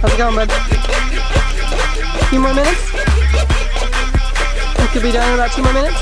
How's it going, bud? A few more minutes? We could be done in about 2 more minutes?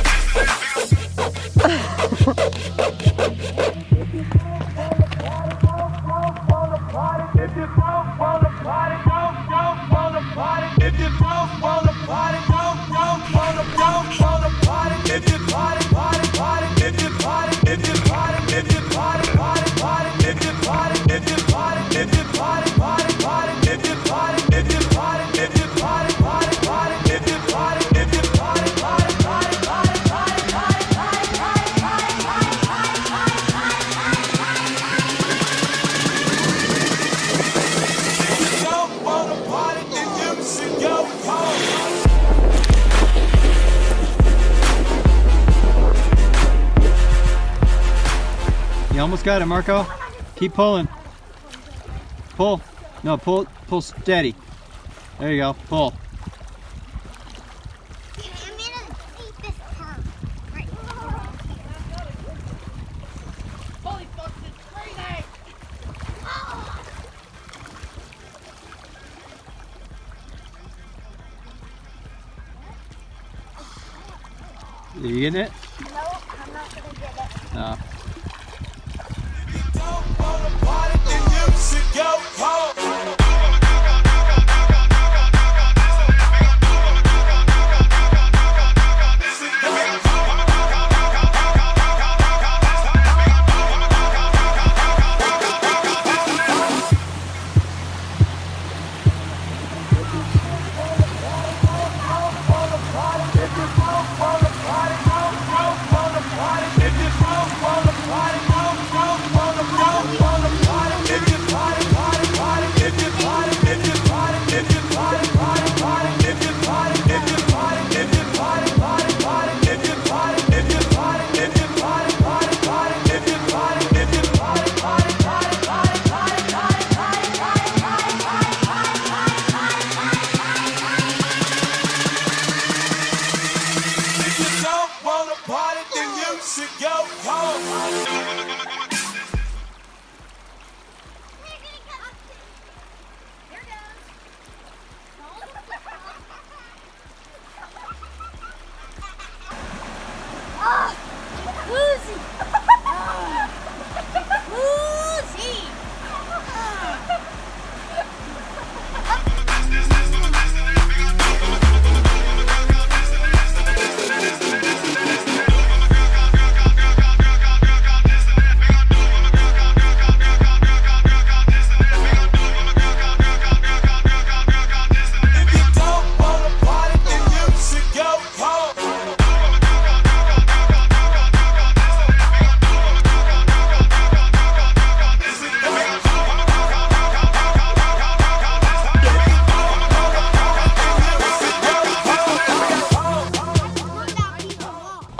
You almost got it, Marco. Keep pulling. Pull. No, pull steady. There you go. Pull. I'm gonna eat this part. Right. Holy fuck, it's crazy! Are you getting it? No, I'm not gonna get it. No.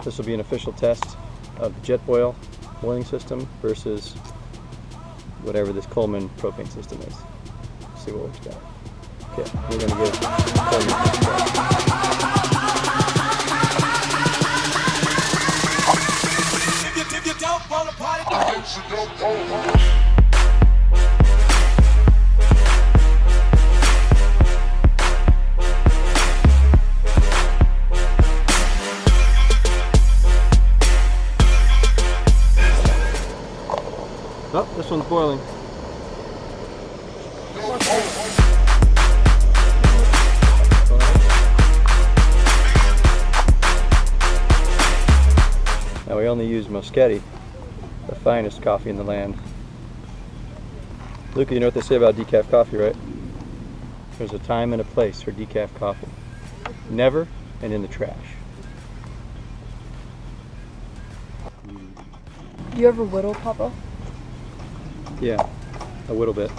This will be an official test of the jet boiling system versus whatever this Coleman propane system is. Let's see what we've got. Okay, we're going to give Coleman a try. Oh, this one's boiling. Now we only use Moschetti, the finest coffee in the land. Luca, you know what they say about decaf coffee, right? There's a time and a place for decaf coffee. Never and in the trash. Do you ever whittle, Papa? Yeah, a little bit.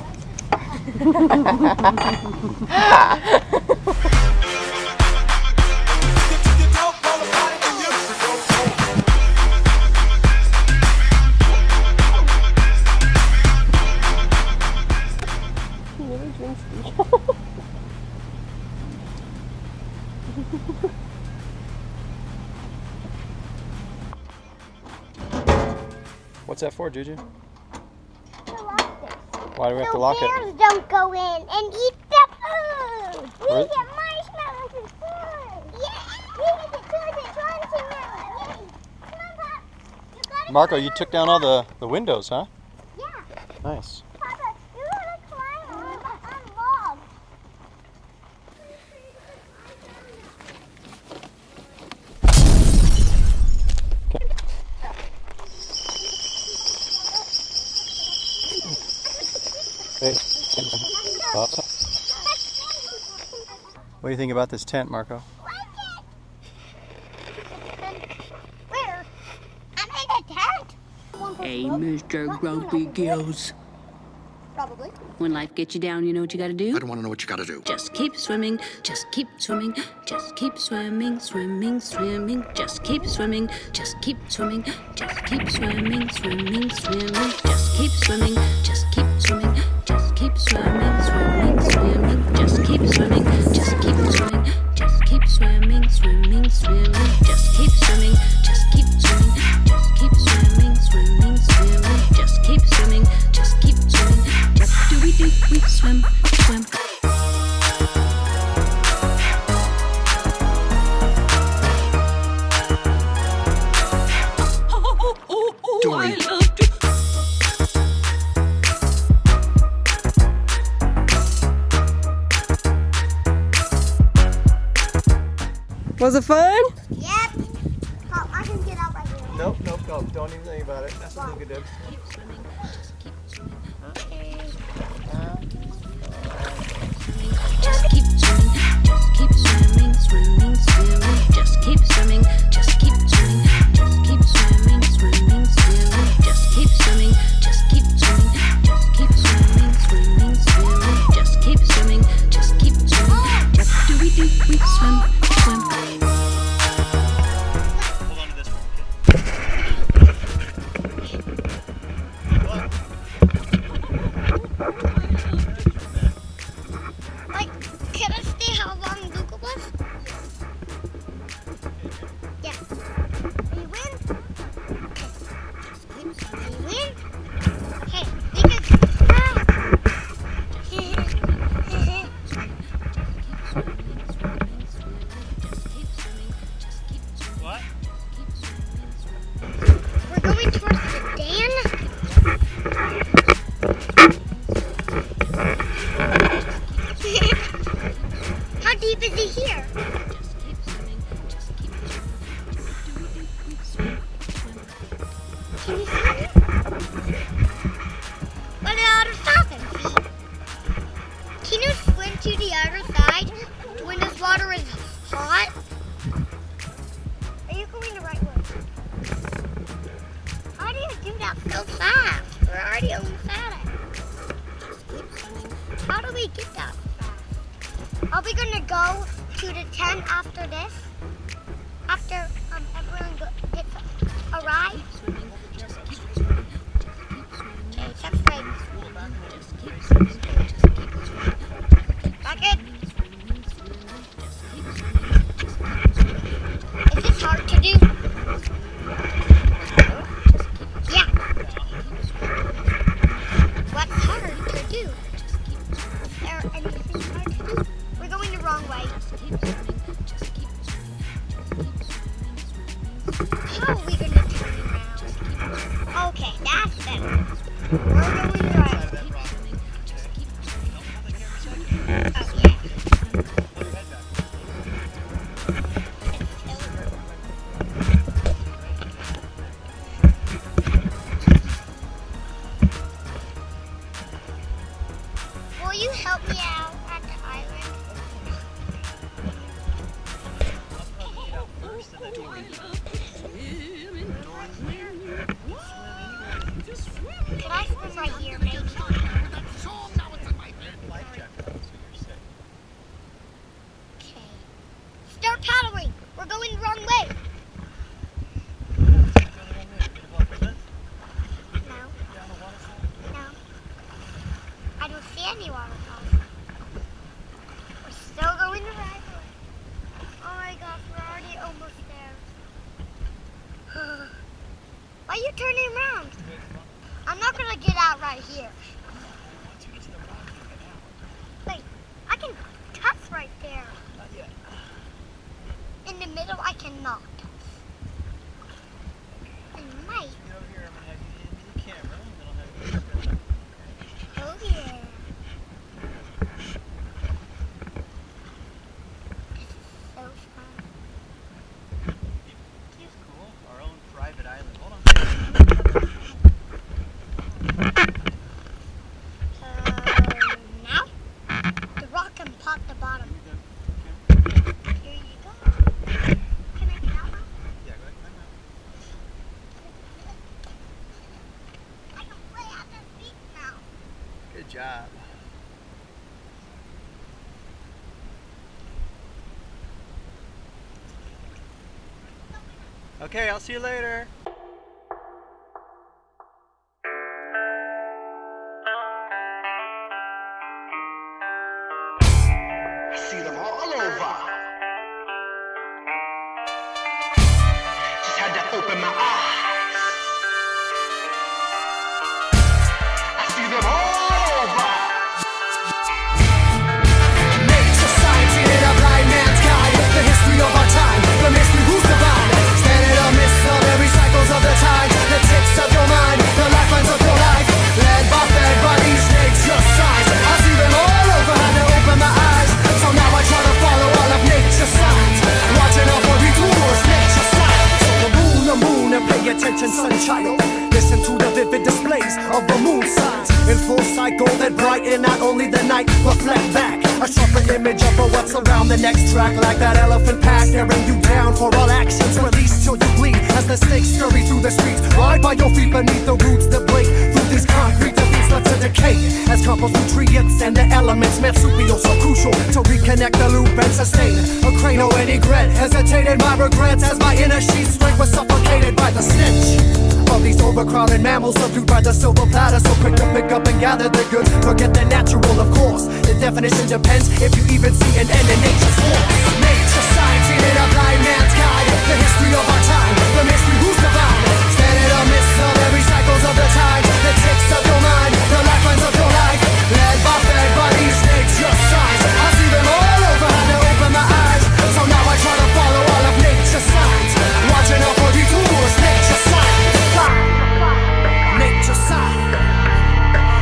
What's that for, Juju? To lock this. Why do we have to So lock it? bears don't go in and eat the food. We Where- get marshmallows and food. Yeah. We get the food and crunchy melon. Yay. Come on, Pop. You gotta Marco, climb you took up. down all the windows, huh? Yeah. Nice. Papa, you gotta climb on logs. Hey. What do you think about this tent, Marco? Where? I'm in a tent. Hey, Mr. Grumpy Gills. Probably. When life gets you down, you know what you gotta do? I don't want to know what you got to do. Just keep swimming, just keep swimming, just keep swimming, swimming, swimming, just keep swimming, just keep swimming, just keep swimming, swimming, swimming, just keep swimming, just keep swimming, just keep swimming, swimming, swimming, just keep swimming, just keep swimming, just keep swimming, swimming, swimming, just keep swimming, just keep swimming, just keep swimming, swimming, swimming, just keep swimming, just keep swimming, just do we swim, swim. Dory. Was it fun? Yep. Oh, I can get out right here. Nope, nope, nope. Don't even think about it. That's what Luca did. Just keep swimming, just keep swimming, swimming, swimming, just keep swimming, just keep swimming, just keep swimming, swimming, swimming, just keep swimming, just keep swimming, just keep swimming, swimming, swimming, just keep swimming, just keep swimming, just do we swim, swim. Hold on to this one. Like, can I stay how long Luca was? Yeah. We win? Okay. We win? Hey, we can... What? We're going towards the dam? How deep is he here? Can you see it? What about our stopping feet? Can you swim to the other side when this water is hot? Are you going the right way? How do you do that so fast? We're already almost at it. How do we get that fast? Are we gonna go to the tent after this? After everyone gets a ride? Okay, step straight. Back in. Is this hard to do? Yeah. What's hard to do? Is there anything hard to do? We're going the wrong way. How are we going to turn around? Okay, that's better. We're going right. Oh, yeah. Will you help me out at the island? Can I swim right here, maybe? turning around. I'm not gonna get out right here. Wait, I can touch right there. Not yet. In the middle, I cannot. I might. Get over here, I'm gonna have you in the camera, and then I'll have you. Oh yeah. So fun. It's cool. Our own private island. Hold on. Now, the rock can pop the bottom. Here you go. Can I get out now? Yeah, go ahead, climb out. I can play at the beach now. Good job. Okay, I'll see you later. I see them all over. Just had to open my eyes. I see them all over. Nature science in a blind man's guide. The history of our time, the mystery who's divine. Standing amidst of every cycles of the tides. The tips of your mind, the lifelines of your life. Led by these nature signs. I see them all over, had to open my eyes. So now I try to follow all of nature signs. Watching out for detours, nature signs. So the moon, and pay attention, sunchild. Listen to the vivid displays of the moon signs. In full cycle that brighten not only the night, reflect back. A sharper image of what's around the next track. Like that elephant pack, staring you down for all actions. Release till you bleed as the snakes scurry through the streets. Ride by your feet beneath the roots that break through these concrete defeats left to decay. As compost nutrients and the elements marsupial so crucial to reconnect the loop and sustain. A crane or any regret, hesitated my regrets as my inner sheath strength was suffocated by the stench of these overcrowded mammals subdued by the silver platter. So quick to pick up and gather the goods, forget the natural of course. The definition depends if you even see an end in nature's force. Nature science in a blind man's guide. The history of our time, the mystery who's divine. Standing amidst of every cycles of the tides. The tips of your mind, the lifelines of your life. Led by these nature signs. I see them all over, had to open my eyes. So now I try to follow all of nature signs. Watching out for detours, nature signs. Nature signs.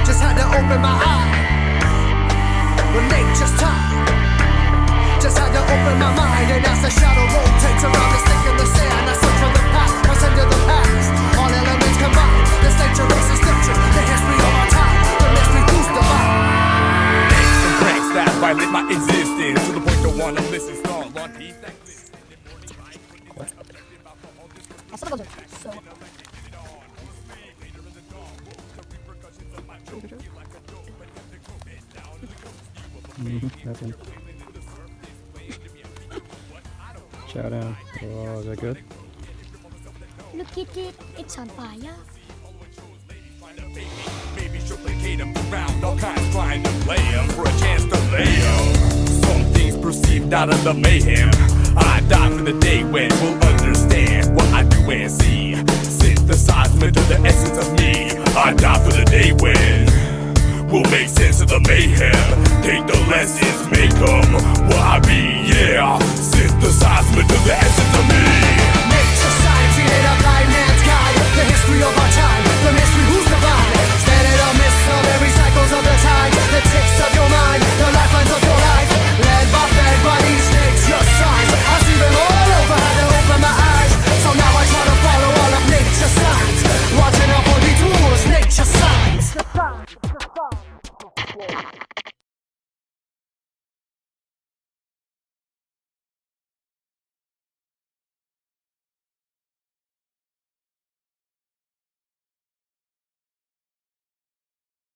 Just had to open my eyes. When nature's time. Just had to open my mind. And as the shadow rotates around the stick in the sand, I search for the past, press into the past. All elements combined. This nature is scripture, the history of our time. The mystery who's divine. Some pranks that violate my existence to the point to wanna listen. Stall on peace. Nothing. Chow down. Oh, is that good? Look at it, it's on fire. Maybe triplicate 'em around, all kinds trying to play 'em for a chance to lay 'em. Some things perceived out of the mayhem. I die for the day when we'll understand what I do and see. Synthesizement of the essence of me. I die for the day when we'll make sense of the mayhem. Take the lessons, make 'em what I be, yeah. Synthesizement of the essence of me.